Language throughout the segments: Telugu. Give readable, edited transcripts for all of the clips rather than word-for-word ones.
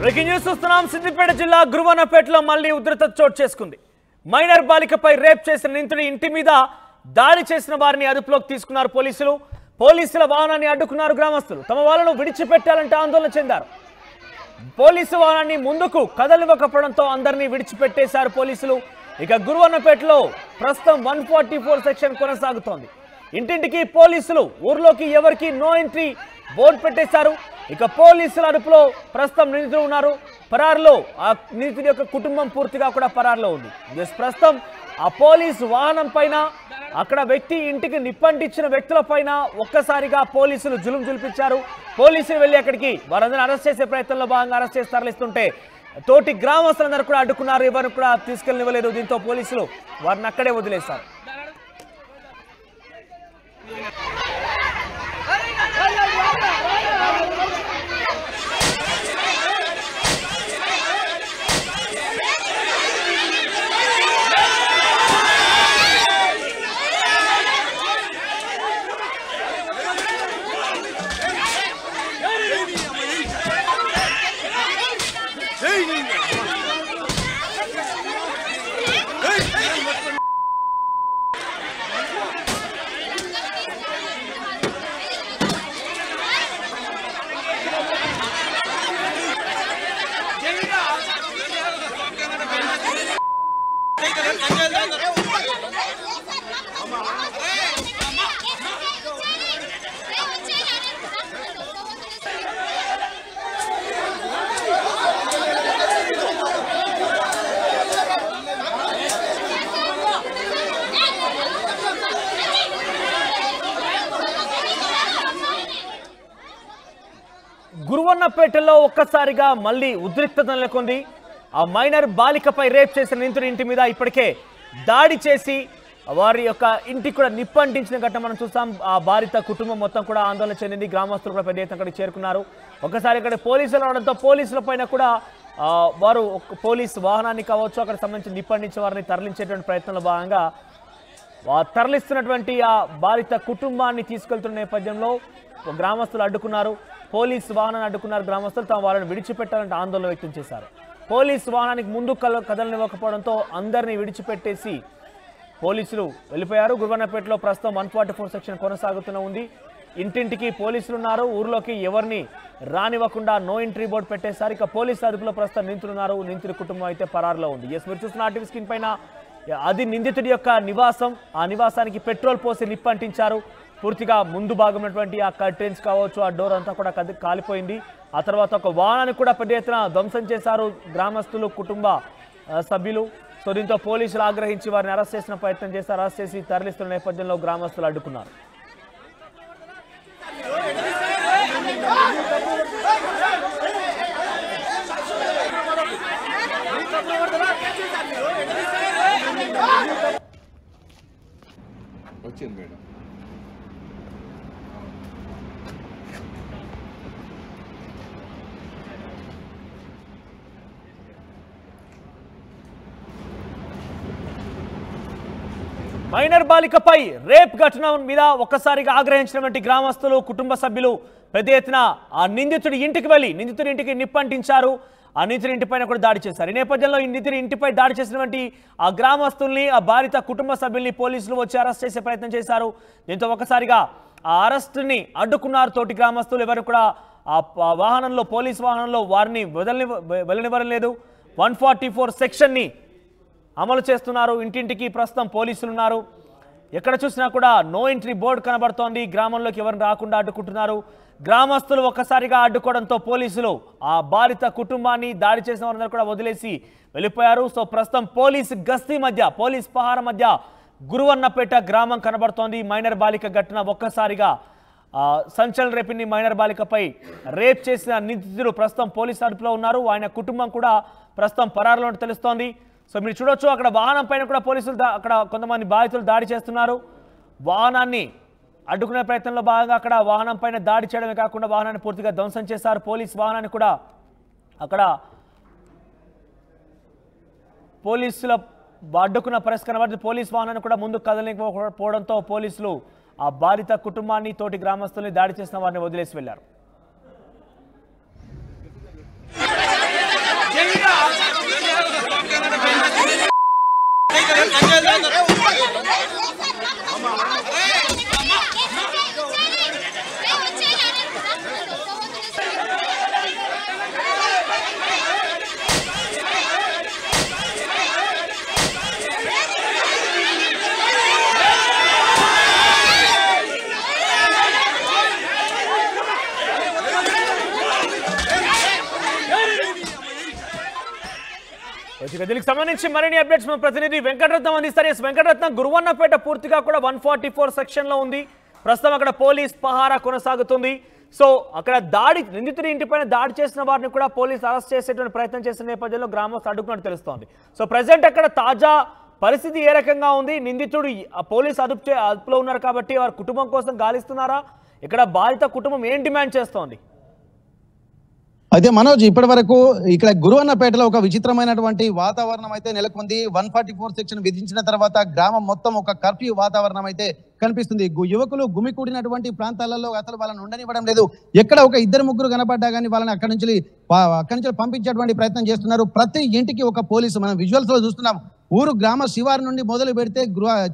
బ్రేకింగ్ న్యూస్ చూస్తున్నాం. సిద్దిపేట జిల్లా గురువన్నపేటలో మళ్లీ ఉద్రిక్తత చోటు చేసుకుంది. మైనర్ బాలికపై రేప్ చేసిన నిందితుడి ఇంటి మీద దాడి చేసిన వారిని అదుపులోకి తీసుకున్నారు పోలీసులు. పోలీసుల వాహనాన్ని అడ్డుకున్నారు గ్రామస్తులు. తమ వాళ్ళను విడిచిపెట్టాలంటే ఆందోళన చెందారు. పోలీసు వాహనాన్ని ముందుకు కదలివ్వకపోవడంతో అందరినీ విడిచిపెట్టేశారు పోలీసులు. ఇక గురువన్నపేటలో ప్రస్తుతం 144 సెక్షన్ కొనసాగుతోంది. ఇంటింటికి పోలీసులు, ఊర్లోకి ఎవరికి నో ఎంట్రీ బోర్డు పెట్టేశారు. ఇక పోలీసుల అదుపులో ప్రస్తుతం నిందితులు ఉన్నారు. పరారులో ఆ నిందితుడి యొక్క కుటుంబం పూర్తిగా కూడా పరారులో ఉంది. ప్రస్తుతం ఆ పోలీసు వాహనం పైన, అక్కడ వ్యక్తి ఇంటికి నిప్పంటించిన వ్యక్తుల పైన ఒక్కసారిగా పోలీసులు జులుం జులిపించారు. పోలీసులు వెళ్ళి అక్కడికి వారందరూ అరెస్ట్ చేసే ప్రయత్నంలో భాగంగా అరెస్ట్ చేసి తరలిస్తుంటే తోటి గ్రామస్తులందరూ కూడా అడ్డుకున్నారు. ఎవరు కూడా తీసుకెళ్ళనివ్వలేదు. దీంతో పోలీసులు వారిని అక్కడే వదిలేశారు. గురువన్నపేటలో ఒక్కసారిగా మళ్ళీ ఉద్రిక్తత నెలకొంది. ఆ మైనర్ బాలికపై రేప్ చేసిన నిందితుడి ఇంటి మీద ఇప్పటికే దాడి చేసి వారి యొక్క ఇంటికి కూడా నిప్పంటించిన ఘటన మనం చూస్తాం. ఆ బాలిత కుటుంబం మొత్తం కూడా ఆందోళన చెందింది. గ్రామస్తులు కూడా పెద్ద ఎత్తున అక్కడికి చేరుకున్నారు. ఒకసారి ఇక్కడ పోలీసులు రావడంతో పోలీసుల పైన కూడా వారు పోలీసు వాహనాన్ని కావచ్చు, అక్కడ సంబంధించి నిప్పంటించిన వారిని తరలించేటువంటి ప్రయత్నంలో భాగంగా తరలిస్తున్నటువంటి ఆ బాలిత కుటుంబాన్ని తీసుకెళ్తున్న నేపథ్యంలో గ్రామస్తులు అడ్డుకున్నారు. పోలీసు వాహనాన్ని అడ్డుకున్నారు. గ్రామస్తులు తమ వాళ్ళని విడిచిపెట్టాలంటే ఆందోళన వ్యక్తం చేశారు. పోలీసు వాహనానికి ముందు కదలనివ్వకపోవడంతో అందరినీ విడిచిపెట్టేసి పోలీసులు వెళ్ళిపోయారు. గురువన్నపేటలో ప్రస్తుతం 144 సెక్షన్ కొనసాగుతూనే ఉంది. ఇంటింటికి పోలీసులు ఉన్నారు. ఊర్లోకి ఎవరిని రానివ్వకుండా నో ఎంట్రీ బోర్డు పెట్టేశారు. ఇక పోలీసు అదుపులో ప్రస్తుతం నిందితులు ఉన్నారు. నిందితుడి కుటుంబం అయితే పరారులో ఉంది. మీరు చూస్తున్న ఆర్టీవీ స్క్రీన్ పైన అది నిందితుడి యొక్క నివాసం. ఆ నివాసానికి పెట్రోల్ పోసి నిప్పంటించారు. పూర్తిగా ముందు భాగమైనటువంటి ఆ కర్టెన్స్ కావచ్చు, ఆ డోర్ అంతా కూడా కాలిపోయింది. ఆ తర్వాత ఒక వాహనాన్ని కూడా పెద్ద ఎత్తున ధ్వంసం చేశారు గ్రామస్తులు, కుటుంబ సభ్యులు. సో దీంతో పోలీసులు ఆగ్రహించి వారిని అరెస్ట్ చేసిన ప్రయత్నం చేశారు. అరెస్ట్ చేసి తరలిస్తున్న నేపథ్యంలో గ్రామస్తులు అడ్డుకున్నారు. వచ్చింది మేడం. మైనర్ బాలికపై రేప్ ఘటన మీద ఒక్కసారిగా ఆగ్రహించినటువంటి గ్రామస్తులు, కుటుంబ సభ్యులు పెద్ద ఎత్తున ఆ నిందితుడి ఇంటికి వెళ్ళి నిందితుడి ఇంటికి నిప్పంటించారు. ఆ నిందితుడి ఇంటిపైన కూడా దాడి చేశారు. ఈ నేపథ్యంలో ఈ నిందితుడి ఇంటిపై దాడి చేసినటువంటి ఆ గ్రామస్తుల్ని, ఆ బాధిత కుటుంబ సభ్యుల్ని పోలీసులు వచ్చి అరెస్ట్ చేసే ప్రయత్నం చేశారు. దీంతో ఒక్కసారిగా ఆ అరెస్టుని అడ్డుకున్నారు తోటి గ్రామస్తులు. ఎవరు కూడా ఆ వాహనంలో, పోలీసు వాహనంలో వారిని వెళ్ళనివ్వడం లేదు. 144 సెక్షన్ని అమలు చేస్తున్నారు. ఇంటింటికి ప్రస్తుతం పోలీసులు ఉన్నారు. ఎక్కడ చూసినా కూడా నో ఎంట్రీ బోర్డు కనబడుతోంది. గ్రామంలోకి ఎవరిని రాకుండా అడ్డుకుంటున్నారు. గ్రామస్తులు ఒక్కసారిగా అడ్డుకోవడంతో పోలీసులు ఆ బాధిత కుటుంబాన్ని, దాడి చేసిన వారందరూ కూడా వదిలేసి వెళ్ళిపోయారు. సో ప్రస్తుతం పోలీసు గస్తీ మధ్య, పోలీస్ పహార మధ్య గురువన్నపేట గ్రామం కనబడుతోంది. మైనర్ బాలిక ఘటన ఒక్కసారిగా సంచలనం రేపింది. మైనర్ బాలికపై రేప్ చేసిన నిందితుడు ప్రస్తుతం పోలీసు అదుపులో ఉన్నారు. ఆయన కుటుంబం కూడా ప్రస్తుతం పరారులో తెలుస్తోంది. సో మీరు చూడొచ్చు, అక్కడ వాహనం పైన కూడా పోలీసులు అక్కడ కొంతమంది బాధితులు దాడి చేస్తున్నారు. వాహనాన్ని అడ్డుకునే ప్రయత్నంలో భాగంగా అక్కడ వాహనం పైన దాడి చేయడమే కాకుండా వాహనాన్ని పూర్తిగా ధ్వంసం చేశారు. పోలీసు వాహనాన్ని కూడా అక్కడ పోలీసుల అడ్డుకున్న పరిస్థితి కనబడుతుంది. పోలీసు వాహనాన్ని కూడా ముందుకు కదలకపోవడంతో పోలీసులు ఆ బాధిత కుటుంబాన్ని, తోటి గ్రామస్తుల్ని, దాడి చేసిన వారిని వదిలేసి వెళ్లారు. దీనికి సంబంధించి మరిన్ని అప్డేట్స్ మన ప్రతినిధి వెంకటరత్నం అందిస్తారు. వెంకటరత్నం, గురువన్నపేట పూర్తిగా కూడా 144 సెక్షన్ లో ఉంది. ప్రస్తుతం అక్కడ పోలీస్ పహారా కొనసాగుతుంది. సో అక్కడ నిందితుడి ఇంటిపైన దాడి చేసిన వారిని కూడా పోలీసు అరెస్ట్ చేసేటువంటి ప్రయత్నం చేసిన నేపథ్యంలో గ్రామస్తులు అడ్డుకున్నట్టు తెలుస్తోంది. సో ప్రజెంట్ అక్కడ తాజా పరిస్థితి ఏ రకంగా ఉంది? నిందితుడు పోలీసు అదుపులో ఉన్నారు కాబట్టి వారి కుటుంబం కోసం గాలిస్తున్నారా? ఇక్కడ బాధిత కుటుంబం ఏం డిమాండ్ చేస్తోంది? అయితే మనోజ్, ఇప్పటి వరకు ఇక్కడ గురువన్నపేటలో ఒక విచిత్రమైనటువంటి వాతావరణం అయితే నెలకొంది. 144 సెక్షన్ విధించిన తర్వాత గ్రామం మొత్తం ఒక కర్ఫ్యూ వాతావరణం అయితే కనిపిస్తుంది. యువకులు గుమికూడినటువంటి ప్రాంతాలలో అసలు వాళ్ళని ఉండనివ్వడం లేదు. ఎక్కడ ఒక ఇద్దరు ముగ్గురు కనపడ్డా కానీ వాళ్ళని అక్కడి నుంచి పంపించేటువంటి ప్రయత్నం చేస్తున్నారు. ప్రతి ఇంటికి ఒక పోలీసు, మనం విజువల్స్ లో చూస్తున్నాం. ఊరు గ్రామ శివారు నుండి మొదలు పెడితే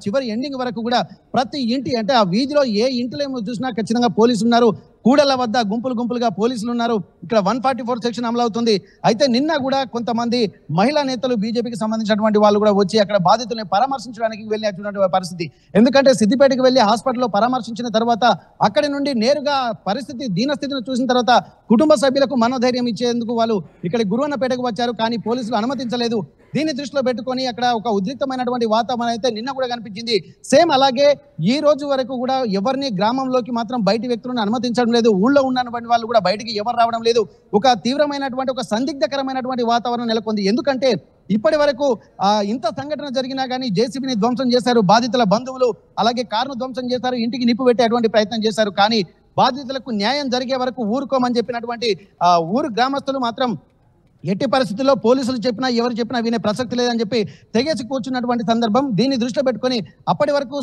చివరి ఎండింగ్ వరకు కూడా ప్రతి ఇంటి, అంటే ఆ వీధిలో ఏ ఇంటిలో చూసినా ఖచ్చితంగా పోలీసులు ఉన్నారు. కూడల వద్ద గుంపులుగా పోలీసులు ఉన్నారు. ఇక్కడ 144 సెక్షన్ అమలు అవుతుంది. అయితే నిన్న కూడా కొంతమంది మహిళా నేతలు, బీజేపీకి సంబంధించినటువంటి వాళ్ళు కూడా వచ్చి అక్కడ బాధితుల్ని పరామర్శించడానికి వెళ్ళినటువంటి పరిస్థితి. ఎందుకంటే సిద్దిపేటకి వెళ్ళి హాస్పిటల్లో పరామర్శించిన తర్వాత అక్కడి నుండి నేరుగా పరిస్థితి దీనస్థితిని చూసిన తర్వాత కుటుంబ సభ్యులకు మనోధైర్యం ఇచ్చేందుకు వాళ్ళు ఇక్కడ గురువన్నపేటకు వచ్చారు. కానీ పోలీసులు అనుమతించలేదు. దీన్ని దృష్టిలో పెట్టుకొని అక్కడ ఒక ఉద్రిక్తమైనటువంటి వాతావరణం అయితే నిన్న కూడా కనిపించింది. సేమ్ అలాగే ఈ రోజు వరకు కూడా ఎవరిని గ్రామంలోకి మాత్రం బయటి వ్యక్తులను అనుమతించడం లేదు. ఊళ్ళో ఉన్నటువంటి వాళ్ళు కూడా బయటికి ఎవరు రావడం లేదు. ఒక తీవ్రమైనటువంటి, ఒక సందిగ్ధకరమైనటువంటి వాతావరణం నెలకొంది. ఎందుకంటే ఇప్పటి వరకు ఇంత సంఘటన జరిగినా కానీ జేసీబీని ధ్వంసం చేశారు బాధితుల బంధువులు, అలాగే కారును ధ్వంసం చేశారు, ఇంటికి నిప్పు పెట్టేటువంటి ప్రయత్నం చేశారు. కానీ బాధితులకు న్యాయం జరిగే వరకు ఊరుకోమని చెప్పినటువంటి ఊరు గ్రామస్తులు మాత్రం ఎట్టి పరిస్థితుల్లో పోలీసులు చెప్పినా ఎవరు చెప్పినా వినే ప్రసక్తి లేదని చెప్పి తెగేసి కూర్చున్నటువంటి సందర్భం. దీన్ని దృష్టిలో పెట్టుకొని అప్పటి వరకు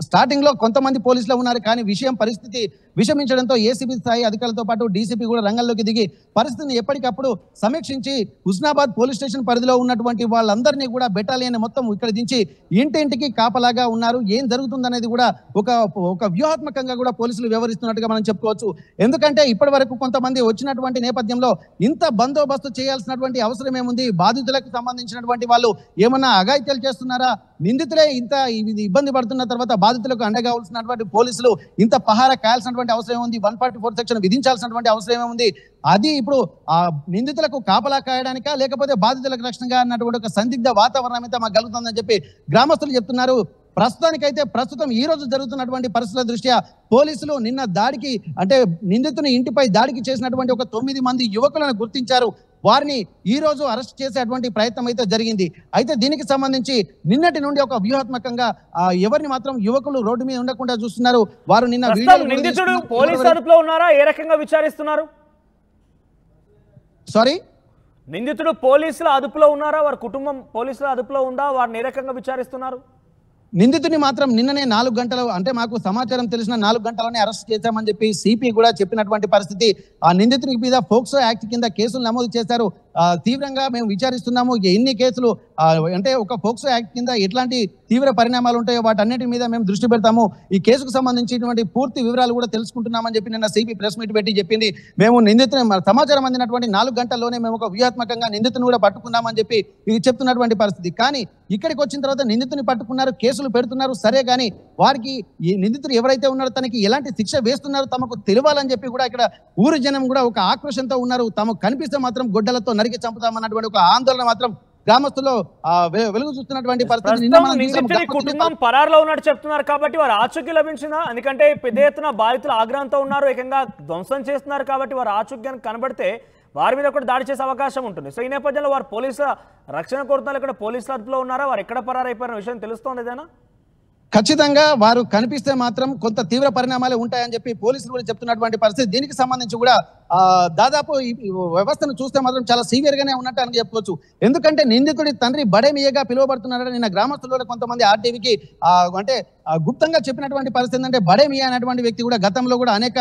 స్టార్టింగ్ లో కొంతమంది పోలీసులు ఉన్నారు. కానీ పరిస్థితి విషమించడంతో ఏసీబీ స్థాయి అధికారులతో పాటు డీసీపీ కూడా రంగంలోకి దిగి పరిస్థితిని ఎప్పటికప్పుడు సమీక్షించి హుస్నాబాద్ పోలీస్ స్టేషన్ పరిధిలో ఉన్నటువంటి వాళ్ళందరినీ కూడా బెటాలియన్ మొత్తం ఇక్కడ దించి ఇంటింటికి కాపలాగా ఉన్నారు. ఏం జరుగుతుందనేది కూడా ఒక వ్యూహాత్మకంగా కూడా పోలీసులు వ్యవహరిస్తున్నట్టుగా మనం చెప్పుకోవచ్చు. ఎందుకంటే ఇప్పటి వరకు కొంతమంది వచ్చినటువంటి నేపథ్యంలో ఇంత బందోబస్తు చేయాల్సినటువంటి అవసరం ఏముంది? బాధితులకు సంబంధించినటువంటి వాళ్ళు ఏమన్నా అఘాయిత్యాలు చేస్తున్నారా? నిందితులే ఇంత ఇబ్బంది పడుతున్న తర్వాత బాధితులకు అండగా కావాల్సినటువంటి పోలీసులు ఇంత పహారా కాయాల్సినటువంటి అవసరం ఉంది? 144 సెక్షన్ విధించాల్సినటువంటి అవసరం ఏముంది? అది ఇప్పుడు ఆ నిందితులకు కాపలా కాయడానికా లేకపోతే బాధితులకు రక్షణగా అన్నటువంటి ఒక సందిగ్ధ వాతావరణం అయితే మాకు కలుగుతుందని చెప్పి గ్రామస్తులు చెప్తున్నారు. ప్రస్తుతం ఈ రోజు జరుగుతున్నటువంటి పరిస్థితుల దృష్ట్యా పోలీసులు నిన్న దాడికి, అంటే నిందితుని ఇంటిపై దాడికి చేసినటువంటి ఒక 9 మంది యువకులను గుర్తించారు. వారిని ఈ రోజు అరెస్ట్ చేసేటువంటి ప్రయత్నం అయితే జరిగింది. అయితే దీనికి సంబంధించి నిన్నటి నుండి ఒక వ్యూహాత్మకంగా ఎవరిని మాత్రం యువకులు రోడ్డు మీద ఉండకుండా చూస్తున్నారు. వారు నిన్న నిందితుడు పోలీసు అదుపులో ఉన్నారా? ఏ రకంగా విచారిస్తున్నారు? సారీ, నిందితుడు పోలీసుల అదుపులో ఉన్నారా? వారి కుటుంబం పోలీసుల అదుపులో ఉందా? వారిని ఏ రకంగా విచారిస్తున్నారు? నిందితుని మాత్రం నిన్ననే 4 గంటలు, అంటే మాకు సమాచారం తెలిసిన 4 గంటలోనే అరెస్ట్ చేశామని చెప్పి సిపి కూడా చెప్పినటువంటి పరిస్థితి. ఆ నిందితుని మీద పోక్సో యాక్ట్ కింద కేసులు నమోదు చేశారు. తీవ్రంగా మేము విచారిస్తున్నాము. ఎన్ని కేసులు, అంటే ఒక పోక్సో యాక్ట్ కింద ఎట్లాంటి తీవ్ర పరిణామాలు ఉంటాయో వాటన్నిటి మీద మేము దృష్టి పెడతాము. ఈ కేసుకు సంబంధించినటువంటి పూర్తి వివరాలు కూడా తెలుసుకుంటున్నామని చెప్పి నిన్న సిపి ప్రెస్ మీట్ పెట్టి చెప్పింది. మేము నిందితుని సమాచారం అందినటువంటి 4 గంటల్లోనే మేము ఒక వ్యూహాత్మకంగా నిందితుని కూడా పట్టుకున్నామని చెప్పి ఇది చెప్తున్నటువంటి పరిస్థితి. కానీ ఇక్కడికి వచ్చిన తర్వాత నిందితుని పట్టుకున్నారు, కేసులు పెడుతున్నారు. సరే, కానీ వారికి ఈ నిందితుడు ఎవరైతే ఉన్నారో తనకి ఎలాంటి శిక్ష వేస్తున్నారో తమకు తెలియాలని చెప్పి కూడా ఇక్కడ ఊరు జనం కూడా ఒక ఆక్రోషంతో ఉన్నారు. తమకు కనిపిస్తే మాత్రం గొడ్డలతో నరికి చంపుతామన్నటువంటి ఒక ఆందోళన మాత్రం గ్రామస్తుల్లో వెలుగు చూస్తున్నటువంటి పరిస్థితి. కుటుంబం పరారులో ఉన్నట్టు చెప్తున్నారు కాబట్టి వారు ఆచూకీ లభించిందా? ఎందుకంటే పెద్ద ఎత్తున బాధితులు ఆగ్రహంతో ఉన్నారు, ఏకంగా ధ్వంసం చేస్తున్నారు కాబట్టి వారు ఆచూక్యానికి కనబడితే వారి మీద కూడా దాడి చేసే అవకాశం ఉంటుంది. సో ఈ నేపథ్యంలో వారు పోలీసుల రక్షణ కోరుతున్నారు. ఇక్కడ పోలీసుల అదుపులో ఉన్నారా? వారు ఎక్కడ పరారైపోయిన విషయం తెలుస్తోంది ఏదైనా? ఖచ్చితంగా వారు కనిపిస్తే మాత్రం కొంత తీవ్ర పరిణామాలు ఉంటాయని చెప్పి పోలీసులు కూడా చెప్తున్నటువంటి పరిస్థితి. దీనికి సంబంధించి కూడా దాదాపు ఈ వ్యవస్థను చూస్తే మాత్రం చాలా సివియర్ గానే ఉన్నట్టు అని చెప్పుకోవచ్చు. ఎందుకంటే నిందితుడి తండ్రి బడేమియగా పిలువబడుతున్నారని నిన్న గ్రామస్తులు కొంతమంది ఆర్టీవీకి అంటే గుప్తంగా చెప్పినటువంటి పరిస్థితి ఏంటంటే బడేమియా అనేటువంటి వ్యక్తి కూడా గతంలో కూడా అనేక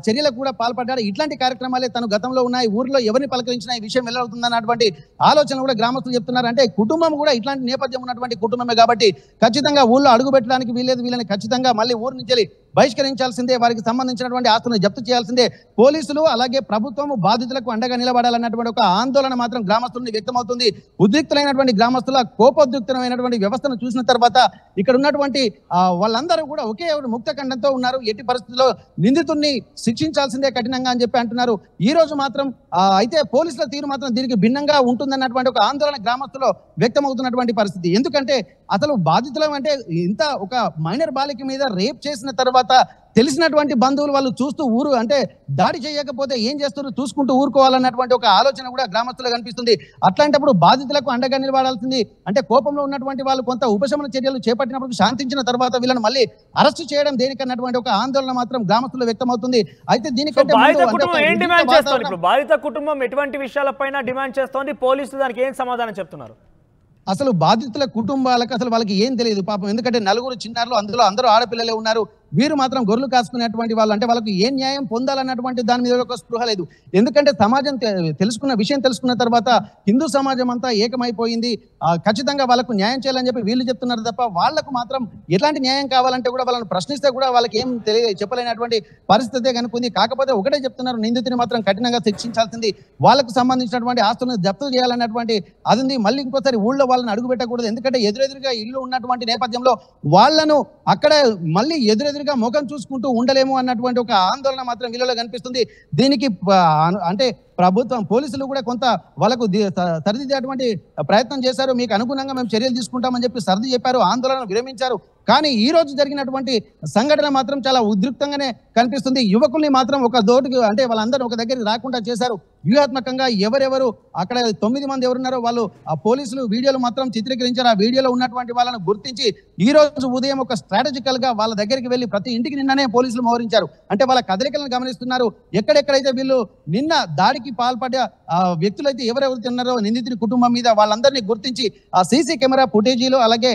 చర్యలకు కూడా పాల్పడ్డాడు. ఇట్లాంటి కార్యక్రమాలే తను గతంలో ఉన్నాయి, ఊర్లో ఎవరిని పలకరించినా ఈ విషయం వెల్లవుతుంది అన్నటువంటి ఆలోచన కూడా గ్రామస్తులు చెప్తున్నారు. అంటే కుటుంబం కూడా ఇట్లాంటి నేపథ్యం ఉన్నటువంటి కుటుంబమే కాబట్టి ఖచ్చితంగా ఊళ్ళో అడుగు పెట్టడానికి వీలేదు, వీళ్ళని ఖచ్చితంగా మళ్ళీ ఊరు నుంచి బహిష్కరించాల్సిందే, వారికి సంబంధించినటువంటి ఆస్తులను జప్తు చేయాల్సిందే. పోలీసులు అలాగే ప్రభుత్వం బాధితులకు అండగా నిలబడాలన్నటువంటి ఒక ఆందోళన మాత్రం గ్రామస్తులని వ్యక్తమవుతుంది. ఉద్రిక్తులైనటువంటి గ్రామస్తుల కోపోద్రిక్తమైనటువంటి వ్యవస్థను చూసిన తర్వాత ఇక్కడ ఉన్నటువంటి వాళ్ళందరూ కూడా ఒకే ముక్త ఖండంతో ఉన్నారు. ఎట్టి పరిస్థితుల్లో నిందితుడిని శిక్షించాల్సిందే కఠినంగా అని చెప్పి అంటున్నారు. ఈ రోజు మాత్రం అయితే పోలీసుల తీరు మాత్రం దీనికి భిన్నంగా ఉంటుందన్నటువంటి ఒక ఆందోళన గ్రామస్తులు వ్యక్తమవుతున్నటువంటి పరిస్థితి. ఎందుకంటే అసలు బాధితులం అంటే ఇంత ఒక మైనర్ బాలిక మీద రేప్ చేసిన తర్వాత తెలిసినటువంటి బంధువులు వాళ్ళు చూస్తూ ఊరు అంటే దాడి చేయకపోతే ఏం చేస్తారు చూసుకుంటూ ఊరుకోవాలన్నటువంటి ఒక ఆలోచన కూడా గ్రామస్తులు కనిపిస్తుంది. అట్లాంటప్పుడు బాధితులకు అండగా నిలబడాల్సింది. అంటే కోపంలో ఉన్నటువంటి వాళ్ళు కొంత ఉపశమన చర్యలు చేపట్టినప్పుడు శాంతించిన తర్వాత వీళ్ళని మళ్ళీ అరెస్ట్ చేయడం దేనికన్నటువంటి ఒక ఆందోళన మాత్రం గ్రామస్తులు వ్యక్తమవుతుంది. అయితే దీనికంటే బాధిత కుటుంబం ఎటువంటి విషయాలపైన డిమాండ్ చేస్తోంది, పోలీసులు దానికి ఏం సమాధానం చెప్తున్నారు? అసలు బాధితుల కుటుంబాలకు అసలు వాళ్ళకి ఏం తెలియదు పాపం. ఎందుకంటే నలుగురు చిన్నారులు, అందులో అందరూ ఆడపిల్లలే ఉన్నారు. వీరు మాత్రం గొర్రెలు కాసుకునేటువంటి వాళ్ళు, అంటే వాళ్ళకి ఏ న్యాయం పొందాలన్నటువంటి దాని మీద ఒక స్పృహ లేదు. ఎందుకంటే సమాజం విషయం తెలుసుకున్న తర్వాత హిందూ సమాజం అంతా ఏకమైపోయింది. ఖచ్చితంగా వాళ్ళకు న్యాయం చేయాలని చెప్పి వీళ్ళు చెప్తున్నారు తప్ప వాళ్ళకు మాత్రం ఎట్లాంటి న్యాయం కావాలంటే కూడా వాళ్ళని ప్రశ్నిస్తే కూడా వాళ్ళకి ఏం చెప్పలేనటువంటి పరిస్థితే కనుకుంది. కాకపోతే ఒకటే చెప్తున్నారు, నిందితుని మాత్రం కఠినంగా శిక్షించాల్సింది, వాళ్ళకు సంబంధించినటువంటి ఆస్తులను జప్తు చేయాలన్నటువంటి అది ఉంది. మళ్ళీ ఇంకోసారి ఊళ్ళో వాళ్ళని అడుగు పెట్టకూడదు. ఎందుకంటే ఎదురెదురుగా ఇల్లు ఉన్నటువంటి నేపథ్యంలో వాళ్ళను అక్కడ మళ్ళీ ఎదురెదురుగా ముఖం చూసుకుంటూ ఉండలేము అన్నటువంటి ఒక ఆందోళన మాత్రం వీళ్ళలో కనిపిస్తుంది. దీనికి అంటే ప్రభుత్వం పోలీసులు కూడా కొంత వాళ్ళకు సరిదిద్దేటువంటి ప్రయత్నం చేశారు. మీకు అనుగుణంగా మేము చర్యలు తీసుకుంటామని చెప్పి సర్ది చెప్పారు, ఆందోళన విరమించారు. కానీ ఈ రోజు జరిగినటువంటి సంఘటన మాత్రం చాలా ఉద్రిక్తంగానే కనిపిస్తుంది. యువకుల్ని మాత్రం ఒక దోటుకు అంటే వాళ్ళందరూ ఒక దగ్గరికి రాకుండా చేశారు. వ్యూహాత్మకంగా ఎవరెవరు అక్కడ 9 మంది ఎవరున్నారో వాళ్ళు ఆ పోలీసులు వీడియోలు మాత్రం చిత్రీకరించారు. ఆ వీడియోలో ఉన్నటువంటి వాళ్ళను గుర్తించి ఈ రోజు ఉదయం ఒక స్ట్రాటజికల్ గా వాళ్ళ దగ్గరికి వెళ్ళి ప్రతి ఇంటికి నిన్ననే పోలీసులు మోహరించారు. అంటే వాళ్ళ కదలికలను గమనిస్తున్నారు. ఎక్కడెక్కడైతే వీళ్ళు నిన్న దాడికి పాల్పడ్డ వ్యక్తులైతే ఎవరెవరు ఉన్నారో నిందితుడి కుటుంబం మీద వాళ్ళందరినీ గుర్తించి ఆ సీసీ కెమెరా ఫుటేజీలు అలాగే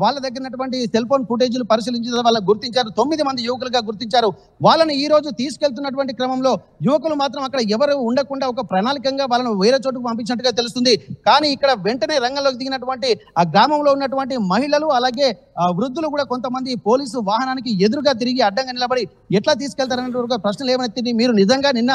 వాళ్ళ దగ్గర ఉన్నటువంటి సెల్ ఫోన్ ఫుటేజీలు పరిశీలించిన వాళ్ళని గుర్తించారు. 9 మంది యువకులుగా గుర్తించారు. వాళ్ళని ఈ రోజు తీసుకెళ్తున్నటువంటి క్రమంలో యువకులు మాత్రం అక్కడ ఎవరు ఉండకుండా ఒక ప్రణాళికంగా వాళ్ళను వేరే చోటుకు పంపించినట్టుగా తెలుస్తుంది. కానీ ఇక్కడ వెంటనే రంగంలోకి దిగినటువంటి ఆ గ్రామంలో ఉన్నటువంటి మహిళలు అలాగే వృద్ధులు కూడా కొంతమంది పోలీసు వాహనానికి ఎదురుగా తిరిగి అడ్డంగా నిలబడి ఎట్లా తీసుకెళ్తారనే ప్రశ్నలు ఏమైనా మీరు నిజంగా నిన్న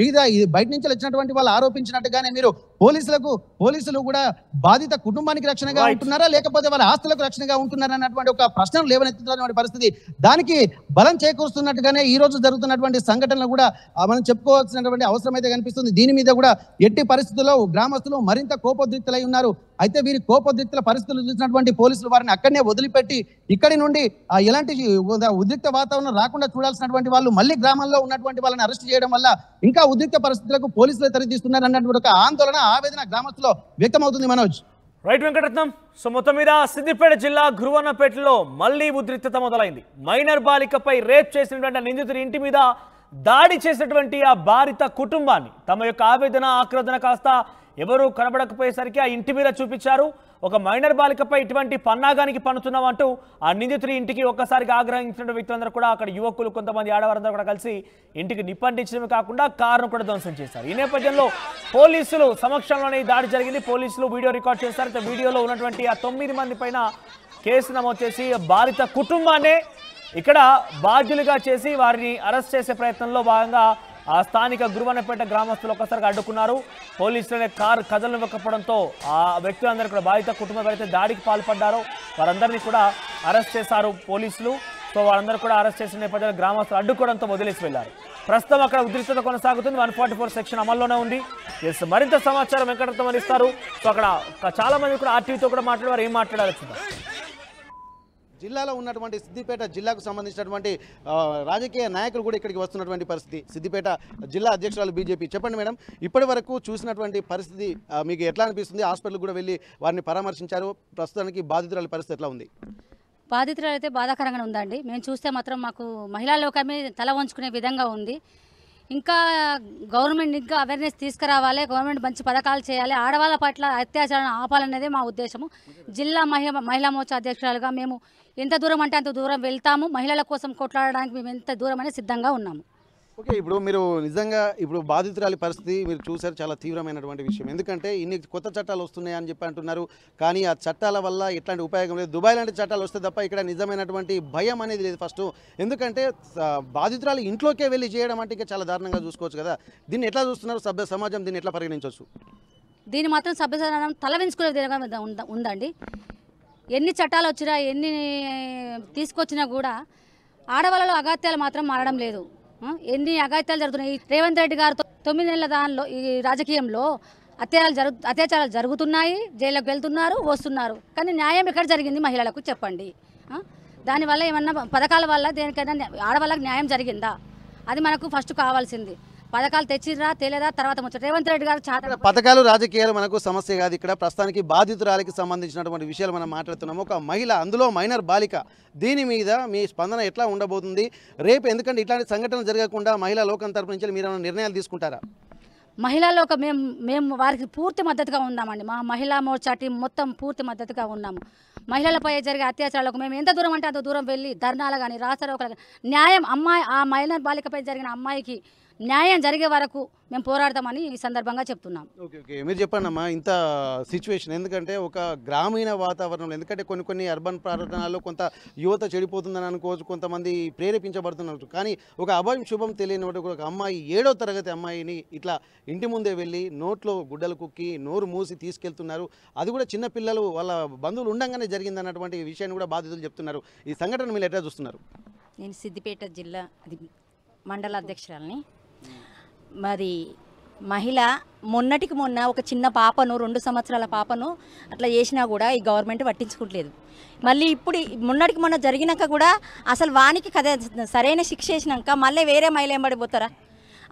మీద బయట నుంచి వచ్చినటువంటి వాళ్ళు ఆరోపించినట్టుగానే మీరు పోలీసులు కూడా బాధిత కుటుంబానికి రక్షణగా ఉంటున్నారా లేకపోతే వాళ్ళ ఆస్తులకు రక్షణగా ఉంటున్నారా అన్నటువంటి ఒక ప్రశ్నలు లేవనెత్తుతున్నటువంటి పరిస్థితి. దానికి బలం చేకూరుస్తున్నట్టుగానే ఈ రోజు జరుగుతున్నటువంటి సంఘటనలు కూడా మనం చెప్పుకోవాల్సినటువంటి అవసరం అయితే కనిపిస్తుంది. దీని మీద కూడా ఎట్టి పరిస్థితుల్లో గ్రామస్తులు మరింత కోపోద్రిక్తులై ఉన్నారు. అయితే వీరి కోపోద్రిక్తుల పరిస్థితులు చూసినటువంటి పోలీసులు వారిని అక్కడనే వదిలిపెట్టి ఇక్కడి నుండి ఎలాంటి ఉద్రిక్త వాతావరణం రాకుండా చూడాల్సినటువంటి వాళ్ళు మళ్ళీ గ్రామాల్లో ఉన్నటువంటి వాళ్ళని అరెస్ట్ చేయడం వల్ల ఇంకా ఉద్రిక్త పరిస్థితులకు పోలీసులు తెరదీస్తున్నారు అన్నటువంటి ఒక ఆందోళన ఆవేదన గ్రామస్తుల్లో వ్యక్తమవుతుంది. మనోజ్. రైట్ వెంకటరత్నం. సో మొత్తం మీద సిద్దిపేట జిల్లా గురువన్నపేటలో మళ్లీ ఉద్రిక్తత మొదలైంది. మైనర్ బాలికపై రేప్ చేసినటువంటి నిందితుడి ఇంటి మీద దాడి చేసినటువంటి ఆ బాధిత కుటుంబాన్ని తమ యొక్క ఆవేదన ఆక్రోధన కాస్త ఎవరు కనబడకపోయేసరికి ఆ ఇంటి మీద చూపించారు. ఒక మైనర్ బాలికపై ఇటువంటి పన్నాగానికి పన్నుతున్నామంటూ ఆ నిందితుడి ఇంటికి ఒక్కసారిగా ఆగ్రహించిన వ్యక్తులందరూ కూడా అక్కడ యువకులు కొంతమంది ఆడవారందరూ కూడా కలిసి ఇంటికి నిప్పంటించడమే కాకుండా కారును కూడా ధ్వంసం చేశారు. ఈ నేపథ్యంలో పోలీసులు సమక్షంలోనే ఈ దాడి జరిగింది. పోలీసులు వీడియో రికార్డ్ చేశారు. వీడియోలో ఉన్నటువంటి ఆ 9 మంది పైన కేసు నమోదు చేసి బాధిత కుటుంబాన్నే ఇక్కడ బాధ్యులుగా చేసి వారిని అరెస్ట్ చేసే ప్రయత్నంలో భాగంగా ఆ స్థానిక గురువన్నపేట గ్రామస్తులు ఒక్కసారిగా అడ్డుకున్నారు. పోలీసులనే కారు కదలనివ్వకపోవడంతో ఆ వ్యక్తులందరూ కూడా బాధిత కుటుంబం ఎవరైతే దాడికి పాల్పడ్డారో వారందరినీ కూడా అరెస్ట్ చేశారు పోలీసులు. సో వారందరూ కూడా అరెస్ట్ చేసిన నేపథ్యంలో గ్రామస్తులు అడ్డుకోవడంతో వదిలేసి వెళ్లారు. ప్రస్తుతం అక్కడ ఉద్రిక్తత కొనసాగుతుంది. 144 సెక్షన్ అమల్లోనే ఉంది. మరింత సమాచారం వెంకటరత్నం అందిస్తారు. సో అక్కడ చాలా మంది కూడా ఆర్టీవీతో కూడా మాట్లాడారు. ఏం మాట్లాడారు చూద్దాం. జిల్లాలో ఉన్నటువంటి సిద్దిపేట జిల్లాకు సంబంధించినటువంటి రాజకీయ నాయకులు కూడా ఇక్కడికి వస్తున్నటువంటి పరిస్థితి. సిద్దిపేట జిల్లా అధ్యక్షురాలు బీజేపీ. చెప్పండి మేడం, ఇప్పటి వరకు చూసినటువంటి పరిస్థితి మీకు ఎట్లా అనిపిస్తుంది? హాస్పిటల్ కూడా వెళ్ళి వారిని పరామర్శించారు. ప్రస్తుతానికి బాధితురాలి పరిస్థితి ఎట్లా ఉంది? బాధితురాలు అయితే బాధాకరంగా ఉందండి. మేము చూస్తే మాత్రం మాకు మహిళా లోకమే తల వంచుకునే విధంగా ఉంది. ఇంకా గవర్నమెంట్ ఇంకా అవేర్నెస్ తీసుకురావాలి, గవర్నమెంట్ మంచి పథకాలు చేయాలి, ఆడవాళ్ళ పట్ల అత్యాచారాన్ని ఆపాలనేదే మా ఉద్దేశము. జిల్లా మహిళా మోర్చా అధ్యక్షురాలుగా మేము ఎంత దూరం అంటే అంత దూరం వెళ్తాము. మహిళల కోసం కొట్లాడడానికి మేము ఎంత దూరం అనేది సిద్ధంగా ఉన్నాము. ఓకే, ఇప్పుడు మీరు నిజంగా ఇప్పుడు బాధితురాలి పరిస్థితి మీరు చూసారు, చాలా తీవ్రమైనటువంటి విషయం. ఎందుకంటే ఇన్ని కొత్త చట్టాలు వస్తున్నాయి అని చెప్పి అంటున్నారు, కానీ ఆ చట్టాల వల్ల ఎట్లాంటి ఉపయోగం లేదు. దుబాయ్ లాంటి చట్టాలు వస్తే తప్ప ఇక్కడ నిజమైనటువంటి భయం అనేది లేదు ఫస్ట్. ఎందుకంటే బాధితురాలు ఇంట్లోకే వెళ్ళి చేయడం అంటే ఇంకా చాలా దారుణంగా చూసుకోవచ్చు కదా. దీన్ని ఎట్లా చూస్తున్నారు సభ్య సమాజం, దీన్ని ఎట్లా పరిగణించవచ్చు? దీన్ని మాత్రం సభ్య సమాజం తల వెంచుకునే విధంగా ఉందండి. ఎన్ని చట్టాలు వచ్చినా ఎన్ని తీసుకొచ్చినా కూడా ఆడవాళ్ళలో అగాత్యాలు మాత్రం మారడం లేదు. ఎన్ని అగాత్యాలు జరుగుతున్నాయి. రేవంత్ రెడ్డి గారితో 9 నెలల దానిలో ఈ రాజకీయంలో అత్యాచారాలు జరుగుతున్నాయి, జైల్లోకి వెళ్తున్నారు, వస్తున్నారు. కానీ న్యాయం ఎక్కడ జరిగింది మహిళలకు చెప్పండి. దానివల్ల ఏమన్నా పథకాల వల్ల దేనికైనా ఆడవాళ్ళకి న్యాయం జరిగిందా? అది మనకు ఫస్ట్ కావాల్సింది. పథకాలు తెచ్చిరా తెలియదా తర్వాత ముచ్చట. రేవంత్ రెడ్డి గారు చాలా పథకాలు రాజకీయాలు మనకు సమస్య కాదు. ఇక్కడ ప్రస్తుతానికి బాధితురాలికి సంబంధించినటువంటి విషయాలు మనం మాట్లాడుతున్నాము. ఒక మహిళ, అందులో మైనర్ బాలిక, దీని మీద మీ స్పందన ఎట్లా ఉండబోతుంది రేపు? ఎందుకంటే ఇట్లాంటి సంఘటనలు జరగకుండా మహిళా లోకం తరపు నుంచి మీరు ఏమైనా నిర్ణయాలు తీసుకుంటారా? మహిళా లోకం మేము వారికి పూర్తి మద్దతుగా ఉన్నామండి. మా మహిళా మోర్చా టీం మొత్తం పూర్తి మద్దతుగా ఉన్నాము. మహిళలపై జరిగే అత్యాచారాలకు మేము ఎంత దూరం అంటే అంత దూరం వెళ్ళి ధర్నాలు కానీ రాస్తారోకలు న్యాయం ఆ మైనర్ బాలికపై జరిగిన అమ్మాయికి న్యాయం జరిగే వరకు మేము పోరాడతామని ఈ సందర్భంగా చెప్తున్నాం. ఓకే ఓకే, మీరు చెప్పండి అమ్మా ఇంత సిచ్యువేషన్. ఎందుకంటే ఒక గ్రామీణ వాతావరణంలో, ఎందుకంటే కొన్ని అర్బన్ ప్రాంతాల్లో కొంత యువత చెడిపోతుందని అనుకోవచ్చు, కొంతమంది ప్రేరేపించబడుతున్నారు. కానీ ఒక అభయం శుభం తెలియని ఒక అమ్మాయి, 7వ తరగతి అమ్మాయిని ఇట్లా ఇంటి ముందే వెళ్ళి నోట్లో గుడ్డలు కుక్కి నోరు మూసి తీసుకెళ్తున్నారు. అది కూడా చిన్న పిల్లలు వాళ్ళ బంధువులు ఉండంగానే జరిగింది అన్నటువంటి విషయాన్ని కూడా బాధితులు చెప్తున్నారు. ఈ సంఘటన మీరు ఎట్లా చూస్తున్నారు? నేను సిద్దిపేట జిల్లా మండల అధ్యక్షురాలని. మరి మహిళ మొన్నటికి మొన్న ఒక చిన్న పాపను, 2 సంవత్సరాల పాపను అట్లా చేసినా కూడా ఈ గవర్నమెంట్ పట్టించుకోవట్లేదు. మళ్ళీ ఇప్పుడు మొన్నటికి మొన్న జరిగినాక కూడా అసలు వానికి కథ సరైన శిక్ష వేసినాక మళ్ళీ వేరే మహిళ ఎంబడిపోతారా?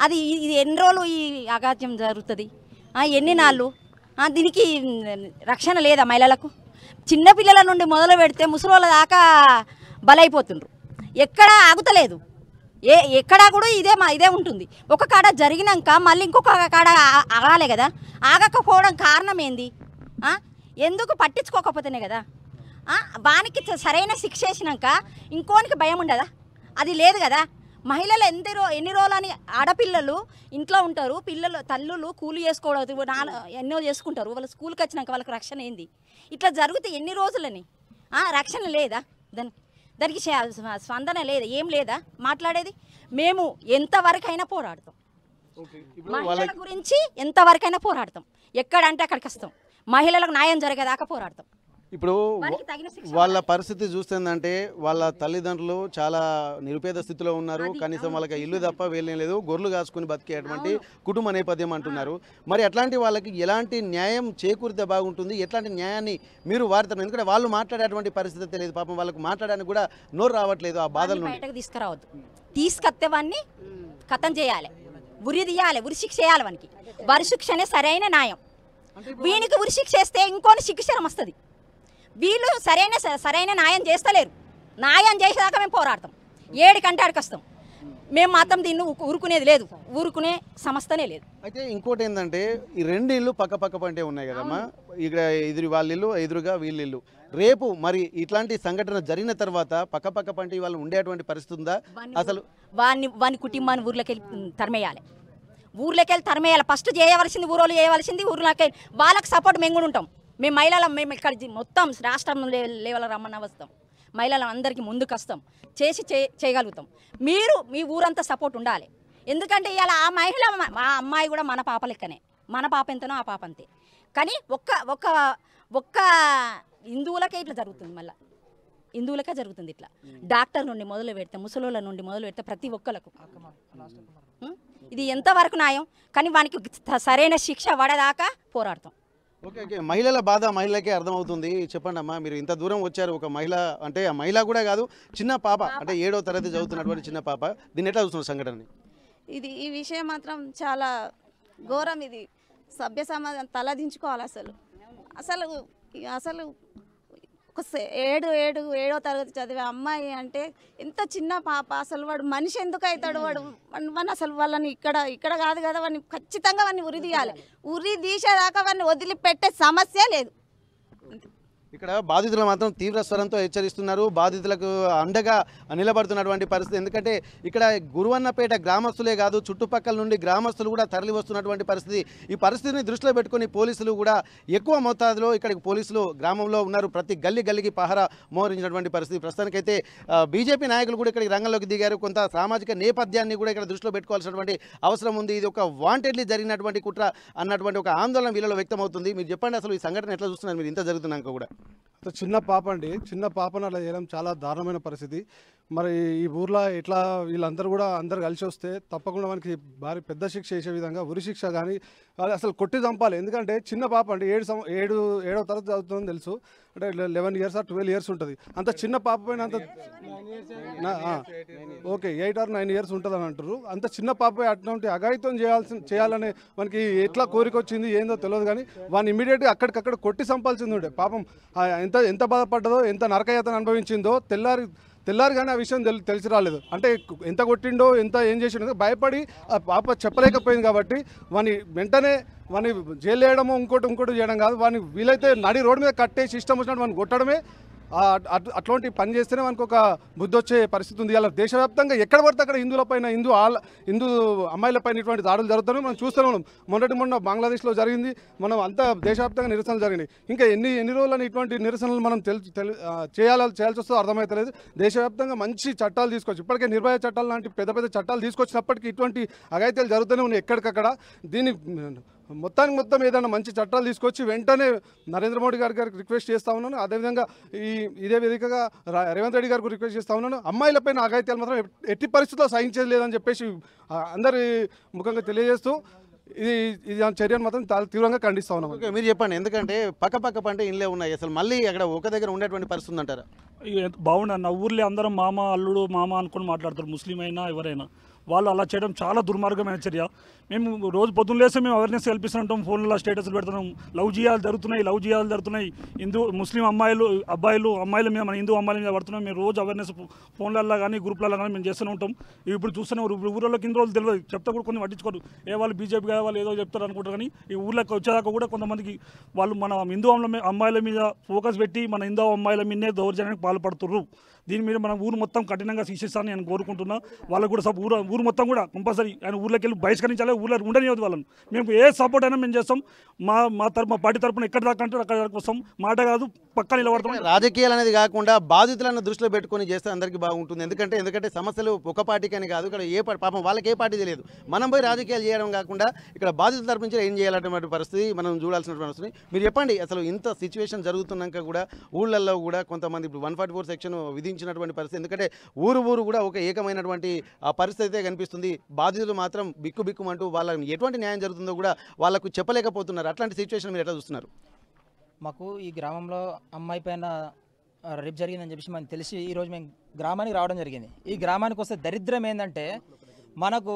ఇది ఎన్ని రోజులు ఈ అగాధ్యం జరుగుతుంది? ఎన్ని నాళ్ళు? దీనికి రక్షణ లేదా మహిళలకు? చిన్నపిల్లల నుండి మొదలు పెడితే ముసలోళ్ళ దాకా బలైపోతుండ్రు. ఎక్కడ ఆగుతలేదు. ఎక్కడా కూడా ఇదే ఉంటుంది. ఒక కాడ జరిగినాక మళ్ళీ ఇంకొక కాడ ఆగాలి కదా. ఆగకపోవడం కారణం ఏంది? ఎందుకు పట్టించుకోకపోతేనే కదా. వానికి సరైన శిక్ష వేసినాక ఇంకోనికి భయం ఉండదా? అది లేదు కదా. మహిళలు ఎన్ని రోజులని ఆడపిల్లలు ఇంట్లో ఉంటారు, తల్లులు కూలి చేసుకోవడం ఎన్నో చేసుకుంటారు. వాళ్ళు స్కూల్కి వచ్చినాక వాళ్ళకి రక్షణ ఏంది? ఇట్లా జరిగితే ఎన్ని రోజులని రక్షణ లేదా? దానికి స్పందన లేదా? ఏం లేదా మాట్లాడేది? మేము ఎంతవరకైనా పోరాడతాం. మహిళల గురించి ఎంతవరకైనా పోరాడతాం. ఎక్కడంటే అక్కడికి వస్తాం. మహిళలకు న్యాయం జరిగేదాకా పోరాడతాం. ఇప్పుడు వాళ్ళ పరిస్థితి చూస్తుందంటే వాళ్ళ తల్లిదండ్రులు చాలా నిరుపేద స్థితిలో ఉన్నారు. కనీసం వాళ్ళకి ఇల్లు తప్ప వేలేం లేదు, గొర్రెలు కాసుకుని బతికేటువంటి కుటుంబ నేపథ్యం అంటున్నారు. మరి అట్లాంటి వాళ్ళకి ఎలాంటి న్యాయం చేకూరితే బాగుంటుంది? ఎట్లాంటి న్యాయాన్ని మీరు వాడతారు? ఎందుకంటే వాళ్ళు మాట్లాడేటువంటి పరిస్థితి తెలియదు. పాపం వాళ్ళకి మాట్లాడడానికి కూడా నోరు రావట్లేదు. ఆ బాధలు బయటకు తీసుకురావద్దు. తీసుకొస్తే వాడిని కథం చేయాలి, ఉరి తీయాలి, ఉరి శిక్ష చేయాలి. వానికి వరి శిక్షనే సరైన న్యాయం. వీనికి ఉరి శిక్ష చేస్తే ఇంకోని శిక్షరం వస్తుంది. వీళ్ళు సరైన న్యాయం చేస్తలేరు. న్యాయం చేసేదాకా మేము పోరాడతాం. 7 కంటే అడికొస్తాం. మేము మాత్రం దీన్ని ఊరుకునేది లేదు, ఊరుకునే సమస్తనే లేదు. అయితే ఇంకోటి ఏంటంటే ఈ 2 ఇళ్ళు పక్క పంటే ఉన్నాయి కదమ్మా. ఇక్కడ వాళ్ళ ఇల్లు, ఎదురుగా వీళ్ళ ఇల్లు. రేపు మరి ఇట్లాంటి సంఘటన జరిగిన తర్వాత పక్క పంటి వాళ్ళు ఉండేటువంటి పరిస్థితి ఉందా? అసలు వాని కుటుంబాన్ని ఊర్లోకి వెళ్ళి తరిమేయాలి. ఫస్ట్ చేయవలసింది ఊరోళ్ళు చేయవలసింది. ఊర్లోకి వాళ్ళకి సపోర్ట్ మేము కూడా ఉంటాం. మేము మేము ఇక్కడ మొత్తం రాష్ట్రం లెవెల్ రమ్మన్నా వస్తాం. మహిళలు అందరికీ ముందుకు వస్తాం, చేయగలుగుతాం. మీరు మీ ఊరంతా సపోర్ట్ ఉండాలి. ఎందుకంటే ఇవాళ ఆ మహిళ, మా అమ్మాయి కూడా మన పాప లెక్కనే. మన పాప ఎంతనో ఆ పాప అంతే. కానీ ఒక్క హిందువులకే ఇట్లా జరుగుతుంది. మళ్ళీ హిందువులకే జరుగుతుంది ఇట్లా. డాక్టర్ నుండి మొదలు పెడితే, ముసలోళ్ళ నుండి మొదలు పెడితే ప్రతి ఒక్కరికి ఇది ఎంతవరకు న్యాయం? కానీ వానికి సరైన శిక్ష పడేదాకా పోరాడతాం. ఓకే ఓకే, మహిళల బాధ మహిళలకే అర్థమవుతుంది. చెప్పండి అమ్మా, మీరు ఇంత దూరం వచ్చారు. ఒక మహిళ అంటే ఆ మహిళ కూడా కాదు, చిన్న పాప, అంటే 7వ తరగతి చదువుతున్నటువంటి చిన్న పాప. దీన్ని ఎట్లా చూస్తున్నారు సంఘటనని? ఈ విషయం మాత్రం చాలా ఘోరం. ఇది సభ్య సమాజం తలదించుకోవాలి. అసలు ఒక ఏడో తరగతి చదివే అమ్మాయి అంటే ఎంత చిన్న పాప, అసలు వాడు మనిషి ఎందుకు అవుతాడు? వాడు అసలు వాళ్ళని ఇక్కడ కాదు కదా, వాడిని ఖచ్చితంగా వాడిని ఉరి తీయాలి. ఉరి తీసేదాకా వాడిని వదిలిపెట్టే సమస్య లేదు. ఇక్కడ బాధితులు మాత్రం తీవ్ర స్వరంతో హెచ్చరిస్తున్నారు. బాధితులకు అండగా నిలబడుతున్నటువంటి పరిస్థితి. ఎందుకంటే ఇక్కడ గురువన్నపేట గ్రామస్తులే కాదు, చుట్టుపక్కల నుండి గ్రామస్తులు కూడా తరలి వస్తున్నటువంటి పరిస్థితి. ఈ పరిస్థితిని దృష్టిలో పెట్టుకుని పోలీసులు కూడా ఎక్కువ మోతాదులో ఇక్కడికి పోలీసులు గ్రామంలో ఉన్నారు. ప్రతి గల్లీకి పహరా మోహరించినటువంటి పరిస్థితి. ప్రస్తుతానికైతే బీజేపీ నాయకులు కూడా ఇక్కడికి రంగంలోకి దిగారు. కొంత సామాజిక నేపథ్యాన్ని కూడా ఇక్కడ దృష్టిలో పెట్టుకోవాల్సినటువంటి అవసరం ఉంది. ఇది ఒక వాంటెడ్లీ జరిగినటువంటి కుట్ర అన్నటువంటి ఒక ఆందోళన వీళ్ళలో వ్యక్తమవుతుంది. మీరు చెప్పండి, అసలు ఈ సంఘటన ఎట్లా చూస్తున్నారు మీరు ఇంత జరుగుతున్నాక కూడా? చిన్న పాప అండి, చిన్న పాపను అలా చేయడం చాలా దారుణమైన పరిస్థితి. మరి ఈ ఊర్లో ఇట్లా వీళ్ళందరూ కూడా అందరు కలిసి వస్తే తప్పకుండా మనకి భారీ పెద్ద శిక్ష చేసే విధంగా ఉరి శిక్ష కానీ అసలు కొట్టి చంపాలి. ఎందుకంటే చిన్న పాప అండి, ఏడవ తరగతి చదువుతుందని తెలుసు. అంటే 11 years or 12 years ఉంటుంది. అంత చిన్న పాప పైన అంత ఓకే 8 or 9 years ఉంటుంది అని అంటారు. అంత చిన్న పాప అటువంటి అఘాయిత్యం చేయాలని మనకి ఎట్లా కోరిక వచ్చింది ఏందో తెలియదు. కానీ వాడిని ఇమీడియట్గా అక్కడికక్కడ కొట్టి చంపాల్సింది ఉండే. పాపం ఎంత బాధపడ్డదో, ఎంత నరకయాతన అనుభవించిందో తెల్లారి కానీ ఆ విషయం తెలిసి రాలేదు. అంటే ఎంత కొట్టిండో, ఏం చేసిండో భయపడి ఆ పాప చెప్పలేకపోయింది. కాబట్టి వాని వెంటనే వాని జైలు వేయడమో ఇంకోటి చేయడం కాదు, వాని వీలైతే నడి రోడ్డు మీద కట్టేసి ఇష్టం వచ్చినట్టు వాడిని కొట్టడమే. అట్లాంటి పని చేస్తేనే మనకు ఒక బుద్ధి వచ్చే పరిస్థితి ఉంది. ఇలా దేశవ్యాప్తంగా ఎక్కడ పడితే అక్కడ హిందువులపైన హిందూ అమ్మాయిలపైన ఇటువంటి దాడులు జరుగుతున్నాయి. మనం చూస్తూనే ఉన్నాం. మొన్న బంగ్లాదేశ్లో జరిగింది. మనం అంతా దేశవ్యాప్తంగా నిరసనలు జరిగినాయి. ఇంకా ఎన్ని రోజులని ఇటువంటి నిరసనలు మనం చేయాల్సి వస్తుందో అర్థమవుతలేదు. దేశవ్యాప్తంగా మంచి చట్టాలు తీసుకొచ్చి ఇప్పటికే నిర్భయ చట్టాలు లాంటి పెద్ద చట్టాలు తీసుకొచ్చినప్పటికీ ఇటువంటి అఘాయిత్యాలు జరుగుతూనే ఉన్నాయి ఎక్కడికక్కడ. దీన్ని మొత్తం ఏదైనా మంచి చట్టాలు తీసుకొచ్చి వెంటనే నరేంద్ర మోడీ గారికి రిక్వెస్ట్ చేస్తూ ఉన్నాను. అదేవిధంగా ఇదే వేదికగా రేవంత్ రెడ్డి గారికి రిక్వెస్ట్ చేస్తూ ఉన్నాను. అమ్మాయిలపైన అఘాయిత్యాలు మాత్రం ఎట్టి పరిస్థితుల్లో సహించేది లేదని చెప్పేసి అందరి ముఖంగా తెలియజేస్తూ ఇది చర్యను మాత్రం తీవ్రంగా ఖండిస్తూ ఉన్నాం. మీరు చెప్పండి, ఎందుకంటే పక్క పంటే ఇండ్లే ఉన్నాయి, అసలు మళ్ళీ అక్కడ ఒక దగ్గర ఉండేటువంటి పరిస్థితి ఉందంటారా? బాగుండన్న ఊర్లో అందరం మామ అల్లుడు మామ అనుకుని మాట్లాడతారు, ముస్లిం అయినా ఎవరైనా. వాళ్ళు అలా చేయడం చాలా దుర్మార్గమైన చర్య. మేము రోజు పొద్దున్న లేస్తే మేము అవేర్నెస్ కల్పిస్తుంటాం, ఫోన్లో స్టేటస్లు పెడుతున్నాం. లవ్ జియాలు జరుగుతున్నాయి, ముస్లిం అమ్మాయిల మీద, మన హిందూ అమ్మాయిల మీద పడుతున్నాం. మేము రోజు అవేర్నెస్ ఫోన్లలో కానీ గ్రూప్లలో కానీ మేము చేస్తూనే ఉంటాం. ఇప్పుడు చూస్తూనే ఊళ్ళోకి ఇన్ని రోజులు తెలియదు, చెప్తే కూడా కొన్ని పట్టించుకోరు. వాళ్ళు బీజేపీ కదా వాళ్ళు ఏదో చెప్తారు అనుకుంటారు. కానీ ఈ ఊళ్ళకి వచ్చేదాకా కూడా కొంతమందికి వాళ్ళు మన హిందూ అమ్మాయిల మీద ఫోకస్ పెట్టి మన హిందూ అమ్మాయిల మీదనే దౌర్జన్యానికి పాల్పడుతున్నారు. దీని మీద మనం ఊరు మొత్తం కఠినంగా శిక్షిస్తానని నేను కోరుకుంటున్నా. వాళ్ళకు కూడా ఊరు మొత్తం కూడా కంపల్సరీ ఆయన ఊళ్ళకి వెళ్ళి బహిష్కరించాలి, ఊళ్ళో ఉండనివ్వదు వాళ్ళని. మేము ఏ సపోర్ట్ అయినా మేము చేస్తాం. మా పార్టీ తరఫున ఎక్కడ దాకా అంటే అక్కడ వస్తాం, మాట కాదు పక్క నిలబడతాం. రాజకీయాలు అనేది కాకుండా బాధితులను దృష్టిలో పెట్టుకొని చేస్తే అందరికీ బాగుంటుంది. ఎందుకంటే సమస్యలు ఒక పార్టీకి అని కాదు, ఇక్కడ ఏ పాపం వాళ్ళకి ఏ పార్టీ తెలియదు. మనం పోయి రాజకీయాలు చేయడం కాకుండా ఇక్కడ బాధితుల తరపు నుంచి ఏం చేయాలన్నటువంటి పరిస్థితి మనం చూడాల్సినటువంటి పరిస్థితి. మీరు చెప్పండి, అసలు ఇంత సిచ్యువేషన్ జరుగుతున్నాక కూడా ఊళ్ళల్లో కూడా కొంతమంది ఇప్పుడు 144 సెక్షన్ విధించినటువంటి పరిస్థితి. ఎందుకంటే ఊరు కూడా ఒక ఏకమైనటువంటి పరిస్థితి అయితే కనిపిస్తుంది. బాధితులు మాత్రం బిక్కుమంటూ వాళ్ళకి ఎటువంటి న్యాయం జరుగుతుందో కూడా వాళ్ళకు చెప్పలేకపోతున్నారు. అట్లాంటి సిచ్యువేషన్ మీరు ఎట్లా చూస్తున్నారు? మాకు ఈ గ్రామంలో అమ్మాయి పైన రేపు జరిగిందని చెప్పేసి మనకు తెలిసి ఈరోజు మేము గ్రామానికి రావడం జరిగింది. ఈ గ్రామానికి వస్తే దరిద్రం ఏంటంటే మనకు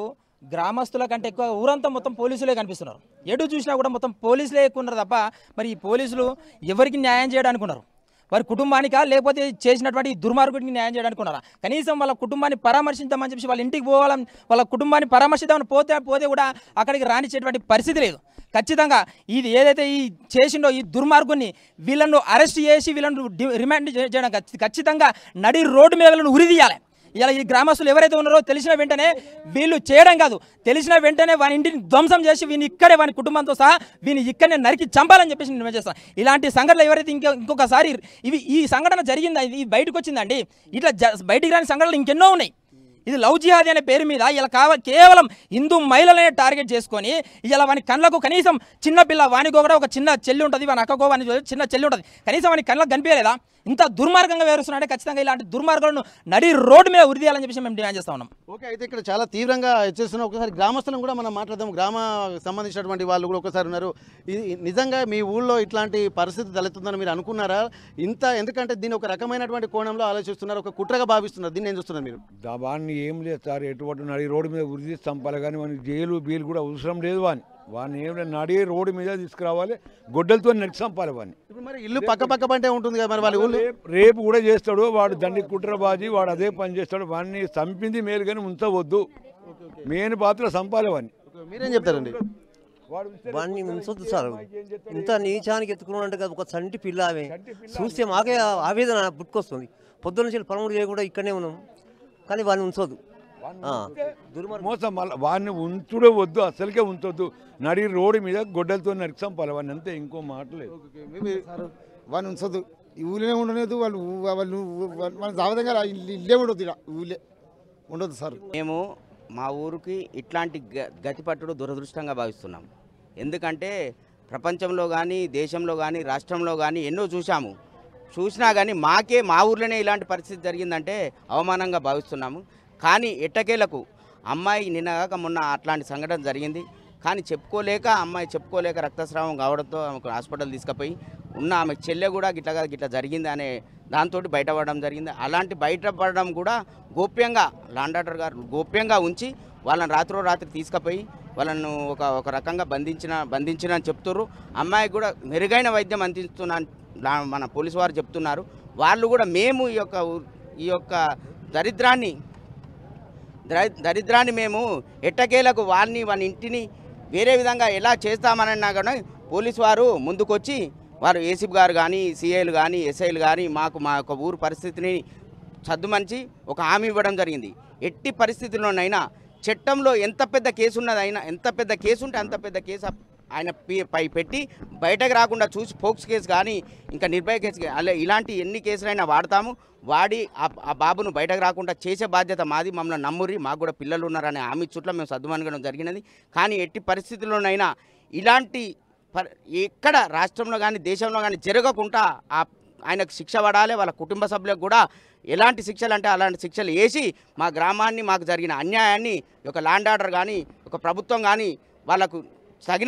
గ్రామస్తుల కంటే ఎక్కువ ఊరంతా మొత్తం పోలీసులే కనిపిస్తున్నారు. ఎటు చూసినా కూడా మొత్తం పోలీసులే ఎక్కువ ఉన్నారు తప్ప మరి ఈ పోలీసులు ఎవరికి న్యాయం చేయడానికి ఉన్నారు? వారి కుటుంబానికా లేకపోతే చేసినటువంటి దుర్మార్గుడికి న్యాయం చేయడానికి ఉన్నారా? కనీసం వాళ్ళ కుటుంబాన్ని పరామర్శించామని చెప్పి వాళ్ళ ఇంటికి పోవాలని వాళ్ళ కుటుంబాన్ని పరామర్శిద్దామని పోతే కూడా అక్కడికి రానిచ్చేటువంటి పరిస్థితి లేదు. ఖచ్చితంగా ఇది ఏదైతే ఈ చేసిండో ఈ దుర్మార్గుని వీళ్ళను అరెస్ట్ చేసి వీళ్ళను రిమాండ్ చేయడం ఖచ్చితంగా నడి రోడ్డు మీద వీళ్ళను ఉరిదీయాలి. ఇలా ఈ గ్రామస్తులు ఎవరైతే ఉన్నారో తెలిసిన వెంటనే వీళ్ళు చేయడం కాదు, తెలిసిన వెంటనే వాని ఇంటిని ధ్వంసం చేసి వీని ఇక్కడే వాని కుటుంబంతో సహా వీని ఇక్కడనే నరికి చంపాలని చెప్పేసి నేను చేస్తాను. ఇలాంటి సంఘటనలు ఎవరైతే ఇంకొకసారి ఈ సంఘటన జరిగిందా, ఇది బయటకు వచ్చిందండి, ఇట్లా బయటికి రాని సంఘటనలు ఇంకెన్నో ఉన్నాయి. ఇది లవ్ జిహాదీ అనే పేరు మీద ఇలా కేవలం హిందూ మహిళలనే టార్గెట్ చేసుకొని ఇలా వాని కళ్ళకు కనీసం చిన్నపిల్ల వానికి కూడా ఒక చిన్న చెల్లి ఉంటుంది, వాని అక్కకో వాని చిన్న చెల్లి ఉంటుంది, కనీసం వాని కళ్ళకు కనిపించలేదా? ఇంత దుర్మార్గంగా వ్యవహరిస్తున్నారంటే ఖచ్చితంగా ఇలాంటి దుర్మార్గాలను నడి రోడ్డు మీద ఉరిదీయాలని చెప్పేసి మేము డిమాండ్ చేస్తా ఉన్నాం. ఓకే, అయితే ఇక్కడ చాలా తీవ్రంగా హెచ్చరిస్తున్నాం. ఒకసారి గ్రామస్తులను కూడా మనం మాట్లాడదాం. గ్రామ సంబంధించినటువంటి వాళ్ళు కూడా ఒకసారి ఉన్నారు. ఇది నిజంగా మీ ఊళ్ళో ఇట్లాంటి పరిస్థితి తలెత్తుందని మీరు అనుకున్నారా? ఎందుకంటే దీన్ని ఒక రకమైనటువంటి కోణంలో ఆలోచిస్తున్నారు, ఒక కుట్రగా భావిస్తున్నారు. దీన్ని ఏం చూస్తున్నారు మీరు? దాన్ని ఏం లేదు సార్, ఎటువంటి నడి రోడ్డు మీద ఉరిదీసి చంపాలి. కానీ వానికి జైలు బీలు కూడా అవసరం లేదు. వాని వాడిని ఏమైనా నడి రోడ్డు మీద తీసుకురావాలి, గొడ్డలతో నడిచంపాలి వాడిని. ఇప్పుడు మరి ఇల్లు పక్క పక్క పంటే ఉంటుంది కదా, మరి వాళ్ళ ఊళ్ళో రేపు కూడా చేస్తాడు వాడు, దండి కుట్రబాజీ వాడు అదే పని చేస్తాడు. వాడిని చంపింది మేలు కానీ ఉంచవద్దు, మెయిన్ పాత్ర చంపాలి వాడిని. మీరేం చెప్తారండి? వాడిని ఉంచొద్దు సార్, ఇంత నీచానికి ఎత్తుకున్నాడంటే కదా, ఒక చంటి పిల్ల ఆమె చూస్తే మాకే ఆవేదన పుట్టుకొస్తుంది. పొద్దున్న నుంచి పనులు చేయకుండా ఇక్కడనే ఉన్నాం, కానీ వాడిని ఉంచొద్దు. మోసం మళ్ళీ వాడిని ఉంచుడే వద్దు, అసలుకే ఉంచొద్దు. నడి రోడ్డు మీద గొడ్డలతో నరికి చంపాలి వాడిని, అంతే, ఇంకో మాట లేదు. వాడిని ఉంచొద్దు, ఈ ఊళ్ళో ఉండలేదు. వాళ్ళు మన జాగ్రత్తగా ఇల్లే ఉండొద్దు, ఊళ్ళే ఉండొద్దు సార్. మేము మా ఊరికి ఇట్లాంటి గతి పట్టుడు దురదృష్టంగా భావిస్తున్నాం. ఎందుకంటే ప్రపంచంలో కానీ, దేశంలో కానీ, రాష్ట్రంలో కానీ ఎన్నో చూసినా కానీ మా ఊర్లోనే ఇలాంటి పరిస్థితి జరిగిందంటే అవమానంగా భావిస్తున్నాము. కానీ ఎట్టకేలకు అమ్మాయి నిన్నగాక మొన్న అట్లాంటి సంఘటన జరిగింది. కానీ అమ్మాయి చెప్పుకోలేక రక్తస్రావం కావడంతో ఆమెకు హాస్పిటల్ తీసుకుపోయి ఆమె చెల్లె కూడా గిట్లా జరిగింది అనే దాంతో బయటపడడం జరిగింది. అలాంటి బయటపడడం కూడా గోప్యంగా లాండ్ ఆర్డర్ గారు గోప్యంగా ఉంచి వాళ్ళని రాత్రి తీసుకుపోయి వాళ్ళను ఒక రకంగా బంధించిన అని చెప్తున్నారు. అమ్మాయికి కూడా మెరుగైన వైద్యం మన పోలీసు వారు చెప్తున్నారు. వాళ్ళు కూడా మేము ఈ యొక్క దరిద్రాన్ని మేము ఎట్టకేలకు వాని ఇంటిని వేరే విధంగా ఎలా చేస్తామనన్నా కానీ పోలీసు వారు ముందుకొచ్చి వారు ఏసీపీ గారు కానీ, సిఐలు కానీ, ఎస్ఐలు కానీ మా యొక్క ఊరు పరిస్థితిని సద్దుమనిచి ఒక హామీ ఇవ్వడం జరిగింది. ఎట్టి పరిస్థితుల్లోనైనా చట్టంలో ఎంత పెద్ద కేసు ఉన్నదైనా, ఎంత పెద్ద కేసు ఉంటే అంత పెద్ద కేసు ఆయన పై పెట్టి బయటకు రాకుండా చూసి పోక్స్ కేసు కానీ, ఇంకా నిర్భయ కేసు అలా ఇలాంటి ఎన్ని కేసులైనా వాడి ఆ బాబును బయటకు రాకుండా చేసే బాధ్యత మాది. మమ్మల్ని నమ్మురి, మాకు కూడా పిల్లలు ఉన్నారనే హామీ చుట్ల మేము సద్దుమనగడం జరిగినది. కానీ ఎట్టి పరిస్థితుల్లోనైనా ఇలాంటి ఎక్కడ రాష్ట్రంలో కానీ, దేశంలో కానీ జరగకుండా ఆయనకు శిక్ష పడాలి. వాళ్ళ కుటుంబ సభ్యులకు కూడా ఎలాంటి శిక్షలు అంటే అలాంటి శిక్షలు వేసి మా గ్రామాన్ని, మాకు జరిగిన అన్యాయాన్ని ఒక లాండ్ ఆర్డర్ కానీ, ఒక ప్రభుత్వం కానీ వాళ్ళకు తగిన